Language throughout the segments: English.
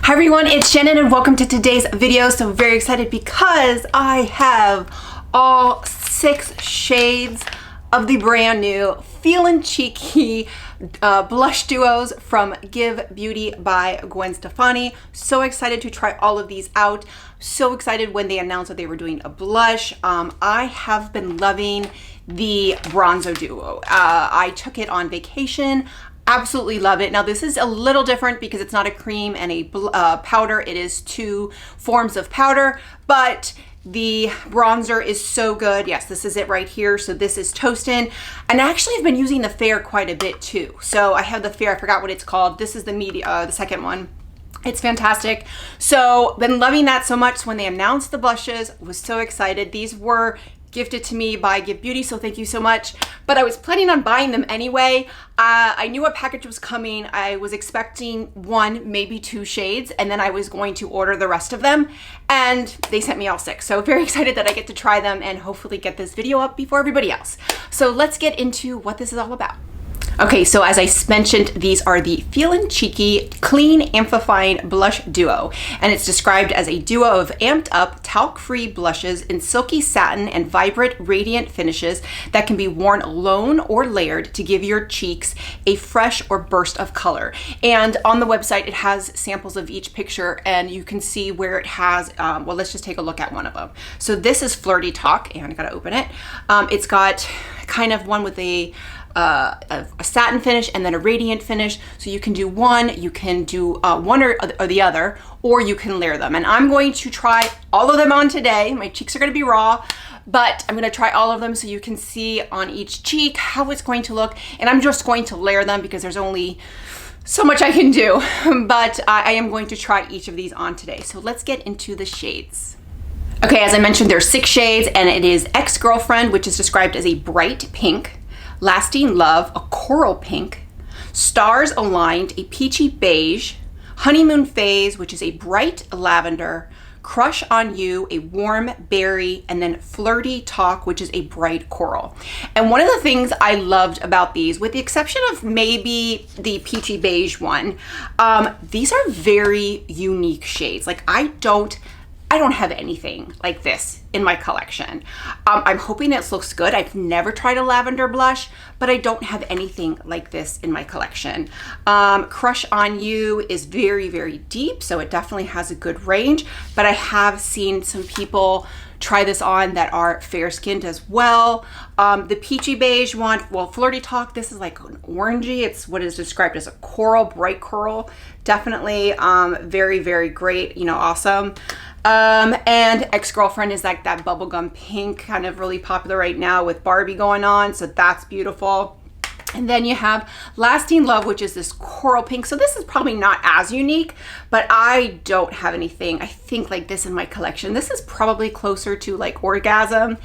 Hi everyone, it's Shannon and welcome to today's video. So very excited because I have all 6 shades of the brand new Feelin Cheeky Blush Duos from GXVE Beauty by Gwen Stefani. So excited to try all of these out. So excited when they announced that they were doing a blush. I have been loving the Bronzo Duo. I took it on vacation. Absolutely love it. Now this is a little different because it's not a cream and a powder. It is 2 forms of powder, but the bronzer is so good. Yes, this is it right here. So this is Toastin'. And actually I've been using the Fair quite a bit too. So I have the Fair, I forgot what it's called. This is the the second one. It's fantastic. So been loving that so much. When they announced the blushes, was so excited. These were gifted to me by GXVE Beauty, so thank you so much. But I was planning on buying them anyway. I knew a package was coming. I was expecting 1, maybe 2 shades, and then I was going to order the rest of them, and they sent me all 6. So very excited that I get to try them and hopefully get this video up before everybody else. So let's get into what this is all about. Okay, so as I mentioned, these are the Feelin Cheeky Clean Amplifying Blush Duo, and it's described as a duo of amped up talc-free blushes in silky satin and vibrant radiant finishes that can be worn alone or layered to give your cheeks a fresh or burst of color. And on the website, it has samples of each picture, and you can see where it has, well, let's just take a look at one of them. So this is Flirty Talk, and I gotta open it. It's got kind of one with a satin finish and then a radiant finish. So you can do one, you can do one or the other, or you can layer them. And I'm going to try all of them on today. My cheeks are going to be raw, but I'm going to try all of them so you can see on each cheek how it's going to look. And I'm just going to layer them because there's only so much I can do, but I am going to try each of these on today. So let's get into the shades. Okay, as I mentioned, there's 6 shades, and it is ExGirlfriend, which is described as a bright pink, Lasting Love, a coral pink, Stars Aligned, a peachy beige, Honeymoon Phase, which is a bright lavender, Crush on You, a warm berry, and then Flirty Talk, which is a bright coral. And one of the things I loved about these, with the exception of maybe the peachy beige one, these are very unique shades. Like I don't have anything like this in my collection. I'm hoping it looks good. I've never tried a lavender blush, but I don't have anything like this in my collection. Crush on You is very, very deep, so it definitely has a good range, but I have seen some people try this on that are fair-skinned as well. The peachy beige one, well, Flirty Talk, this is like an orangey. It's what is described as a coral, bright coral. Definitely very, very great, you know, awesome. And ExGirlfriend is like that bubblegum pink, kind of really popular right now with Barbie going on, so that's beautiful. And then you have Lasting Love, which is this coral pink. So this is probably not as unique, but I don't have anything, I think, like this in my collection. This is probably closer to like Orgasm.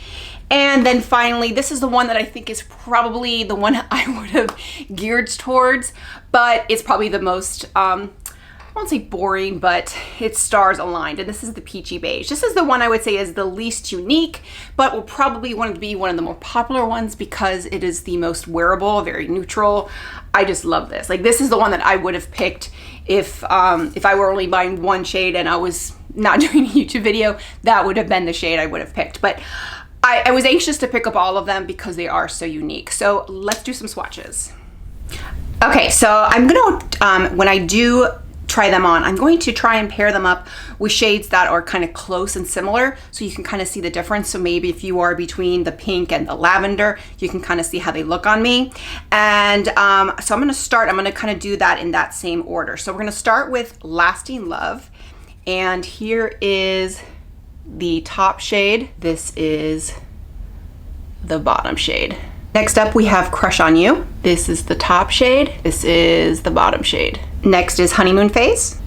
And then finally, this is the one that I think is probably the one I would have geared towards, but it's probably the most, I won't say boring, but it's Stars Aligned, and this is the peachy beige. This is the one I would say is the least unique, but will probably want to be one of the more popular ones because it is the most wearable, very neutral. I just love this. Like this is the one that I would have picked if I were only buying one shade and I was not doing a YouTube video. That would have been the shade I would have picked, but I was anxious to pick up all of them because they are so unique. So let's do some swatches. Okay, so I'm gonna, when I do try them on, I'm going to try and pair them up with shades that are kind of close and similar so you can kind of see the difference. So maybe if you are between the pink and the lavender, you can kind of see how they look on me. And so I'm going to kind of do that in that same order. So we're going to start with Lasting Love, and here is the top shade. This is the bottom shade. Next up we have Crush on You. This is the top shade. This is the bottom shade. Next is Honeymoon Phase.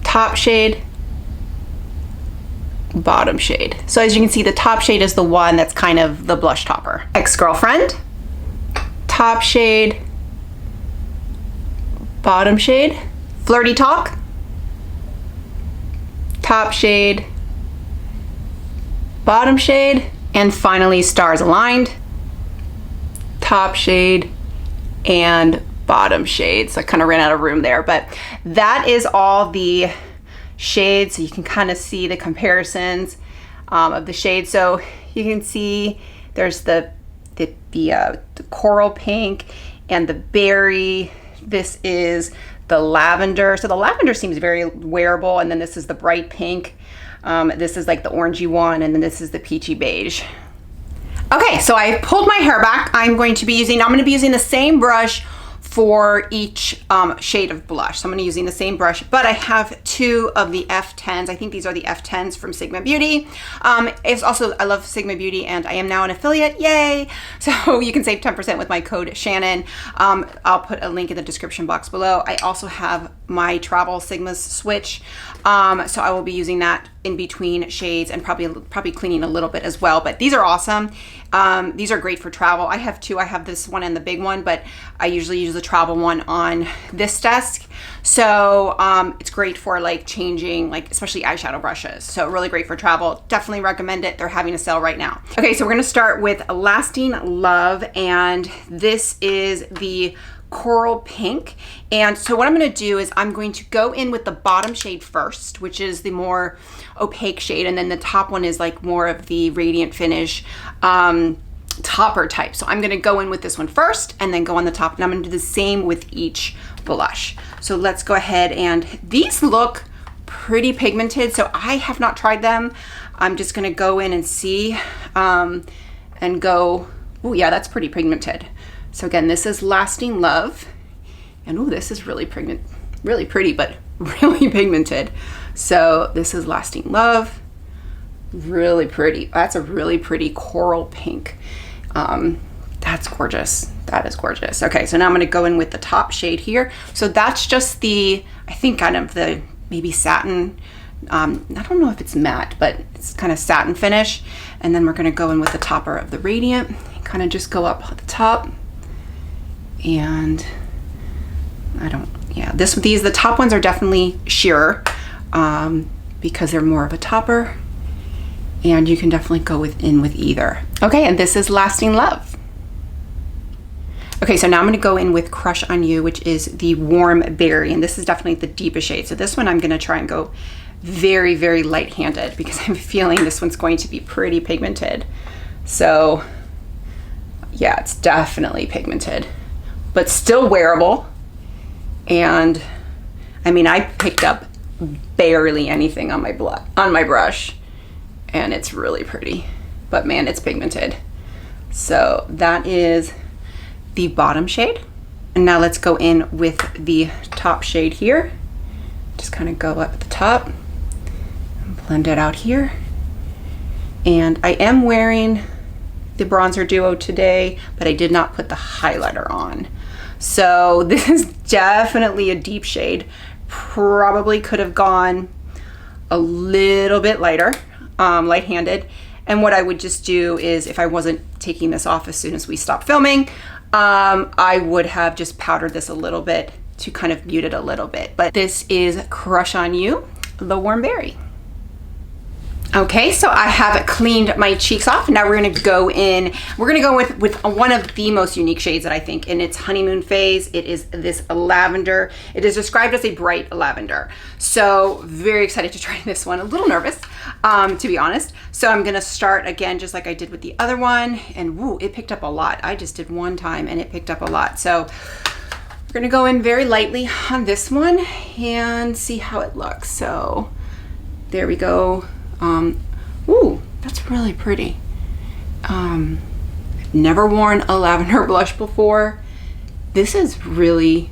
Top shade, bottom shade. So as you can see, the top shade is the one that's kind of the blush topper. ExGirlfriend, top shade, bottom shade. Flirty Talk, top shade, bottom shade. And finally, Stars Aligned, top shade and bottom shade. So I kind of ran out of room there, but that is all the shades. So you can kind of see the comparisons of the shades. So you can see there's the coral pink and the berry. This is the lavender. So the lavender seems very wearable, and then this is the bright pink. This is like the orangey one, and then this is the peachy beige. Okay, so I pulled my hair back. I'm going to be using the same brush for each shade of blush. So I'm gonna be using the same brush, but I have 2 of the F10s. I think these are the F10s from Sigma Beauty. It's also, I love Sigma Beauty, and I am now an affiliate, yay! So you can save 10% with my code Shannon. I'll put a link in the description box below. I also have my travel Sigma's switch. So I will be using that in between shades and probably cleaning a little bit as well, but these are awesome. These are great for travel. I have 2. I have this one and the big one, but I usually use the travel one on this desk. So it's great for like changing, like especially eyeshadow brushes. So really great for travel. Definitely recommend it. They're having a sale right now. Okay, so we're gonna start with Lasting Love, and this is the coral pink. And so what I'm going to do is I'm going to go in with the bottom shade first, which is the more opaque shade, and then the top one is like more of the radiant finish topper type. So I'm going to go in with this one first and then go on the top, and I'm going to do the same with each blush. So let's go ahead, and these look pretty pigmented, so I have not tried them. I'm just going to go in and see and go, oh yeah, that's pretty pigmented. So again, this is Lasting Love, and oh, this is really pretty, but really pigmented. So this is Lasting Love, really pretty. That's a really pretty coral pink. That's gorgeous. That is gorgeous. Okay, so now I'm gonna go in with the top shade here. So that's just the, I think kind of the maybe satin, I don't know if it's matte, but it's kind of satin finish. And then we're gonna go in with the topper of the Radiant, kind of just go up at the top. And the top ones are definitely sheerer because they're more of a topper, and you can definitely go in with either. Okay, and this is Lasting Love. Okay, so now I'm gonna go in with Crush on You, which is the warm berry, and this is definitely the deepest shade. So this one I'm gonna try and go very, very light-handed because I'm feeling this one's going to be pretty pigmented. So yeah, it's definitely pigmented, but still wearable. And I mean, I picked up barely anything on my brush, and it's really pretty, but man, it's pigmented. So that is the bottom shade. And now let's go in with the top shade here. Just kind of go up at the top and blend it out here. And I am wearing the bronzer duo today, but I did not put the highlighter on. So this is definitely a deep shade. Probably could have gone a little bit lighter, light-handed. And what I would just do is, if I wasn't taking this off as soon as we stopped filming, I would have just powdered this a little bit to kind of mute it a little bit. But this is Crush on You, the Warm Berry. Okay, so I have cleaned my cheeks off. Now we're gonna go in, with one of the most unique shades that I think, and it's Honeymoon Phase. It is this lavender. It is described as a bright lavender. So very excited to try this one. A little nervous, to be honest. So I'm gonna start again, just like I did with the other one, and woo, it picked up a lot. I just did one time and it picked up a lot. So we're gonna go in very lightly on this one and see how it looks. So there we go. Ooh, that's really pretty. I've never worn a lavender blush before. This is really,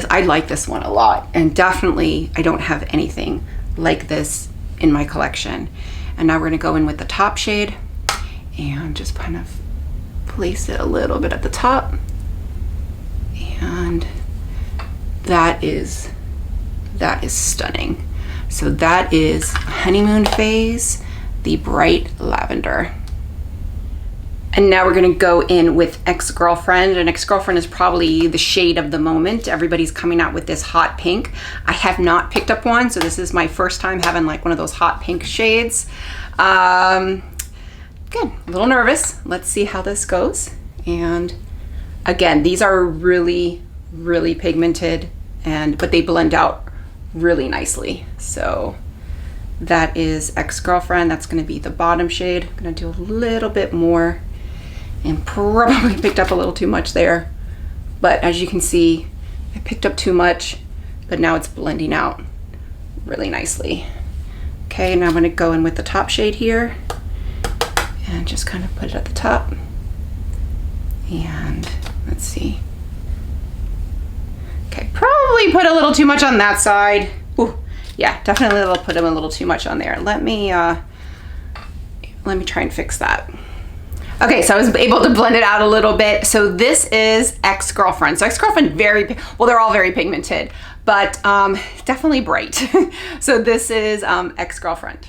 I like this one a lot, and definitely I don't have anything like this in my collection. And now we're gonna go in with the top shade and just kind of place it a little bit at the top. And that is stunning. So that is Honeymoon Phase, the bright lavender. And now we're gonna go in with ExGirlfriend, and ExGirlfriend is probably the shade of the moment. Everybody's coming out with this hot pink. I have not picked up one, so this is my first time having like one of those hot pink shades. Good, a little nervous. Let's see how this goes. And again, these are really, really pigmented, but they blend out really nicely. So that is ExGirlfriend. That's going to be the bottom shade. I'm going to do a little bit more, and probably picked up a little too much there. But as you can see, I picked up too much, but now it's blending out really nicely. Okay, now I'm going to go in with the top shade here and just kind of put it at the top. And let's see. Okay, probably put a little too much on that side. Ooh, yeah, definitely put them a little too much on there. Let me try and fix that. Okay, so I was able to blend it out a little bit. So this is ExGirlfriend. So ExGirlfriend, well, they're all very pigmented, but definitely bright. So this is ExGirlfriend.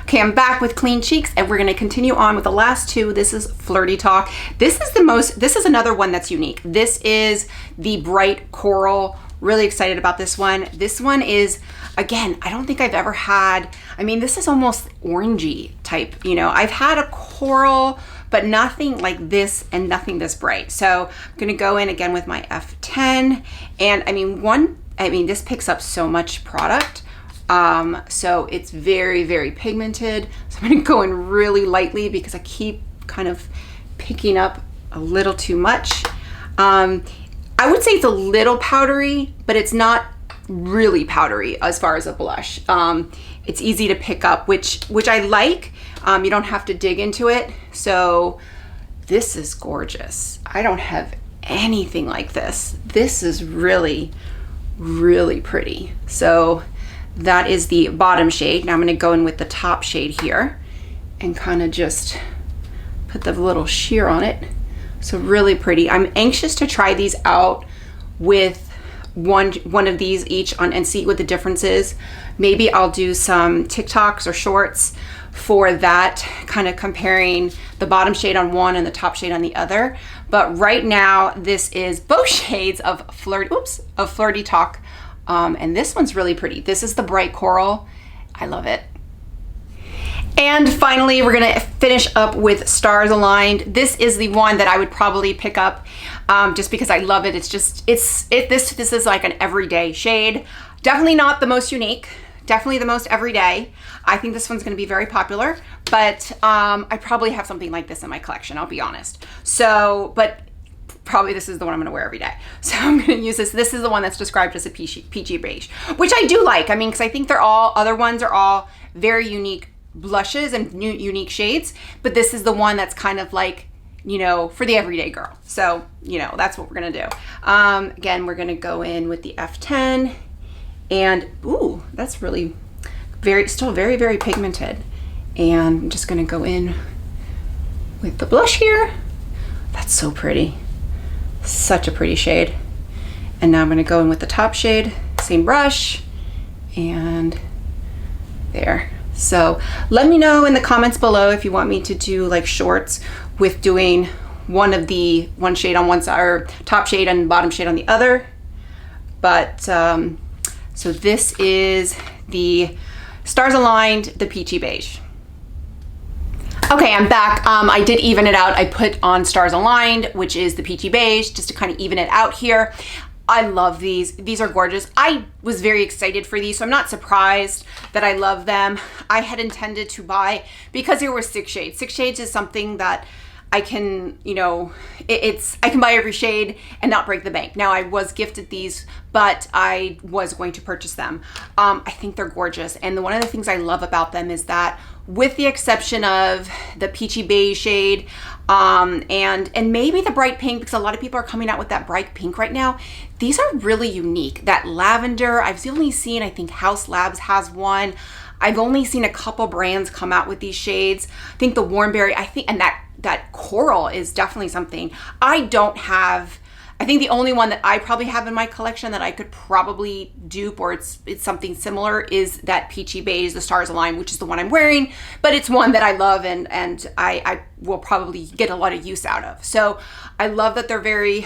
Okay, I'm back with Clean Cheeks, and we're gonna continue on with the last two. This is Flirty Talk. This is another one that's unique. This is the bright coral. Really excited about this one. This one is, again, I don't think I've ever had, I mean, this is almost orangey type, you know. I've had a coral, but nothing like this and nothing this bright. So I'm gonna go in again with my F10, and I mean, this picks up so much product. So it's very, very pigmented. So I'm gonna go in really lightly because I keep kind of picking up a little too much. I would say it's a little powdery, but it's not really powdery as far as a blush. It's easy to pick up, which I like. You don't have to dig into it. So this is gorgeous. I don't have anything like this. This is really, really pretty. So that is the bottom shade. Now I'm gonna go in with the top shade here and kind of just put the little sheer on it. So really pretty. I'm anxious to try these out with one of these each on and see what the difference is. Maybe I'll do some TikToks or shorts for that, kind of comparing the bottom shade on one and the top shade on the other. But right now, this is both shades of Flirty Talk. And this one's really pretty. This is the bright coral. I love it. And finally, we're gonna finish up with Stars Aligned. This is the one that I would probably pick up just because I love it. This is like an everyday shade. Definitely not the most unique, definitely the most everyday. I think this one's gonna be very popular, but I probably have something like this in my collection, I'll be honest. So, but probably this is the one I'm gonna wear every day. So I'm gonna use this. This is the one that's described as a peachy beige, which I do like. I mean, because I think other ones are all very unique blushes and unique shades, but this is the one that's kind of like, you know, for the everyday girl. So, you know, that's what we're gonna do. Again, we're gonna go in with the F10, and ooh, that's really still very, very pigmented. And I'm just gonna go in with the blush here. That's so pretty. Such a pretty shade. And now I'm gonna go in with the top shade, same brush, and there. So let me know in the comments below if you want me to do like shorts with doing one shade on one side, or top shade and bottom shade on the other. But so this is the Stars Aligned, the Peachy Beige. Okay, I'm back. I did even it out. I put on Stars Aligned, which is the Peachy Beige, just to kind of even it out here. I love these. These are gorgeous. I was very excited for these, so I'm not surprised that I love them. I had intended to buy, because there were 6 shades. 6 shades is something that I can, you know, I can buy every shade and not break the bank. Now, I was gifted these, but I was going to purchase them. I think they're gorgeous. And one of the things I love about them is that, with the exception of the Peachy Beige shade, and maybe the bright pink, because a lot of people are coming out with that bright pink right now, these are really unique. That lavender, I've only seen, I think House Labs has one. I've only seen a couple brands come out with these shades. I think the Warm Berry, and that coral is definitely something. I think the only one that I probably have in my collection that I could probably dupe, or it's something similar, is that Peachy Beige, the Stars Aligned, which is the one I'm wearing, but it's one that I love, and I will probably get a lot of use out of. So I love that they're very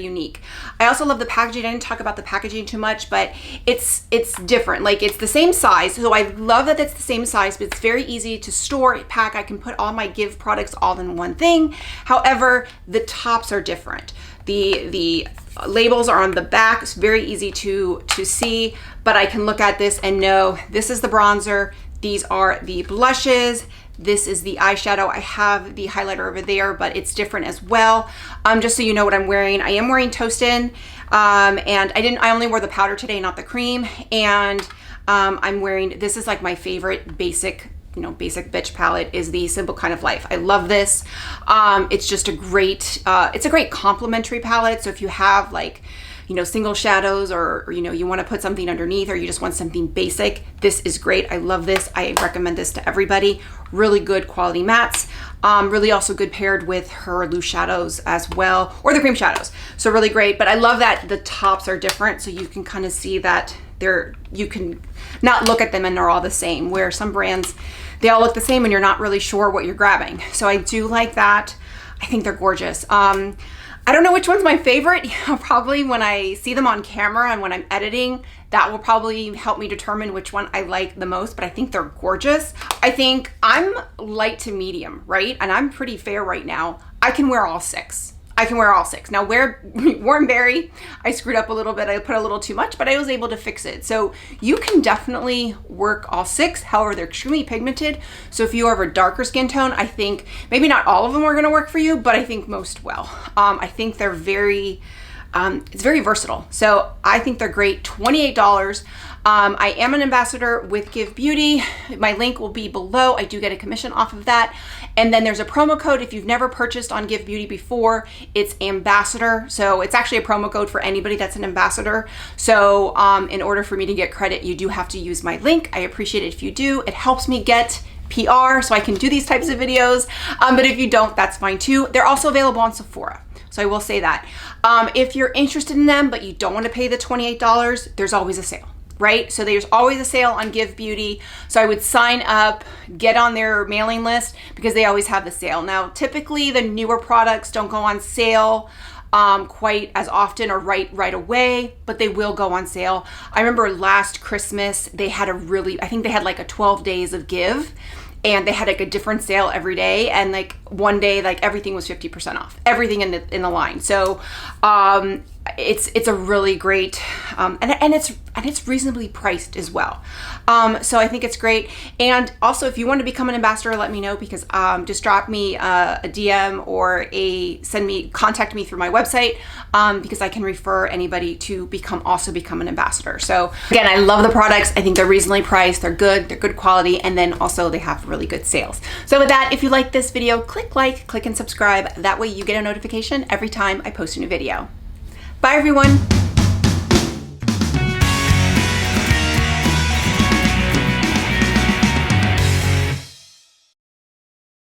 unique. I also love the packaging. I didn't talk about the packaging too much, but it's different. Like, it's the same size. So I love that it's the same size, but it's very easy to store, pack. I can put all my Give products all in one thing. However, the tops are different. The labels are on the back. It's very easy to see, but I can look at this and know this is the bronzer. These are the blushes. This is the eyeshadow. I have the highlighter over there, but it's different as well. Just so you know what I'm wearing, I am wearing Toastin', and I only wore the powder today, not the cream. And I'm wearing, this is like my favorite basic bitch palette, is the Simple Kind of Life. I love this. It's just a great, it's a great complementary palette. So if you have like, single shadows, or you want to put something underneath, or you just want something basic, this is great. I love this. I recommend this to everybody. Really good quality mattes. Really also good paired with her loose shadows as well, or the cream shadows. So really great. But I love that the tops are different, so you can kind of see that you can not look at them and they're all the same, where some brands, they all look the same and you're not really sure what you're grabbing. So I do like that. I think they're gorgeous. I don't know which one's my favorite. Probably when I see them on camera and when I'm editing, that will probably help me determine which one I like the most, but I think they're gorgeous. I think I'm light to medium, right? And I'm pretty fair right now. I can wear all 6. I can wear all 6. Now, Warm Berry, I screwed up a little bit. I put a little too much, but I was able to fix it. So you can definitely work all 6. However, they're extremely pigmented. So if you have a darker skin tone, I think maybe not all of them are going to work for you, but I think most will. I think they're very, it's very versatile. So I think they're great. $28. I am an ambassador with Give Beauty. My link will be below. I do get a commission off of that. And then there's a promo code. If you've never purchased on Give Beauty before, it's ambassador. So it's actually a promo code for anybody that's an ambassador. So in order for me to get credit, you do have to use my link. I appreciate it if you do. It helps me get PR so I can do these types of videos. But if you don't, that's fine too. They're also available on Sephora. So I will say that. If you're interested in them, but you don't want to pay the $28, there's always a sale. Right? So there's always a sale on Give Beauty. So I would sign up, get on their mailing list, because they always have the sale. Now, typically the newer products don't go on sale quite as often or right away, but they will go on sale. I remember last Christmas, they had I think they had like a 12 days of Give, and they had like a different sale every day. And like one day, like everything was 50% off, everything in the line. So it's a really great, and it's reasonably priced as well. So I think it's great. And also, if you want to become an ambassador, let me know, because just drop me a DM or contact me through my website, because I can refer anybody to also become an ambassador. So again, I love the products. I think they're reasonably priced. They're good quality, and then also they have really good sales. So with that, if you like this video, click like, click and subscribe. That way you get a notification every time I post a new video. Bye everyone.